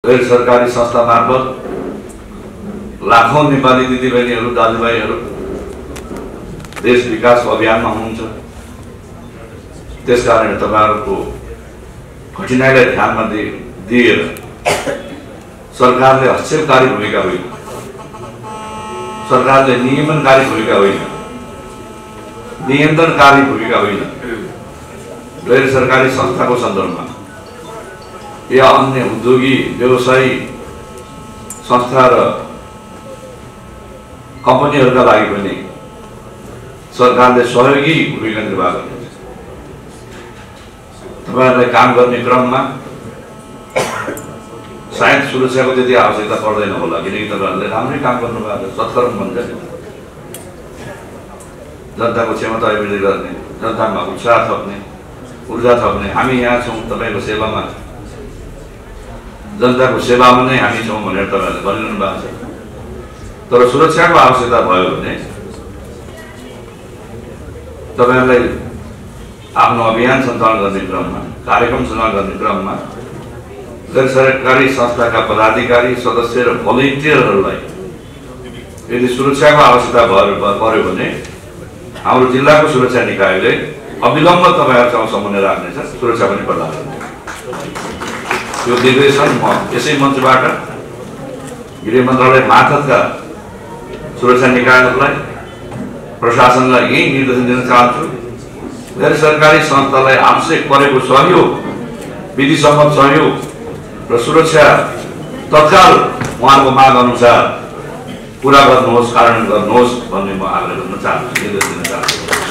गैर सरकारी संस्था मार्फत लाखौं नेपाली दिदीबहिनीहरू दाजुभाइहरू देश विकासको अभियानमा हुनुहुन्छ। त्यसकारण तपाईहरुको कठिनाइलाई ध्यानमा दिएर सरकारले हस्तक्षेपकारी भूमिका होइन, सरकारले नियमनकारी भूमिका होइन, नियन्त्रणकारी भूमिका होइन, गैर सरकारी संस्थाको सन्दर्भमा या अन्य उद्योगी व्यवसायी संस्था र कम्पनीहरूका लागि पनि सरकारले सहयोगी भूमिका निर्वाह गर्नुहुन्छ। तपाईहरुलाई काम गर्ने क्रममा सायद सुरक्षाको त्यति आवश्यकता पर्दैन होला, किनकि तपाईहरुले राम्रै काम गर्नुभएको छ। सत्कर्म भन्छ नि, जनताको क्षमता अभिवृद्धि गर्ने, जनतामा उत्साह थप्ने, ऊर्जा थप्ने। हामी यहाँ छौँ तपाईको सेवामा, जनताको सेवामा नै हामी छौँ भनेर तपाईहरुले भनिरहनु भएको छ। तर सुरक्षाको आवश्यकता भयो भने तपाईहरुलाई आफ्नो अभियान सञ्चालन गर्ने क्रममा, कार्यक्रम सञ्चालन गर्ने क्रममा गैर सरकारी संस्थाका पदाधिकारी, सदस्य र भोलिन्टियरहरूलाई यदि सुरक्षाको आवश्यकता पर्यो भने हाम्रो जिल्लाको सुरक्षा निकायले अविलम्ब तपाईहरुसँग समन्वय राख्नेछ, सुरक्षा पनि प्रदान गर्नेछ। यो निर्देशन म यसै मञ्चबाट गृह मन्त्रालय मार्फतका सुरक्षा निकायहरूलाई, प्रशासनलाई यही निर्देशन दिन चाहन्छु। गैर सरकारी संस्थालाई आवश्यक परेको सहयोग, विधिसम्मत सहयोग र सुरक्षा तत्काल उहाँको माग अनुसार पूरा गर्नुहोस्, कार्यान्वयन गर्नुहोस् भन्ने म आग्रह गर्न चाहन्छु, निर्देश दिन चाहन्छु।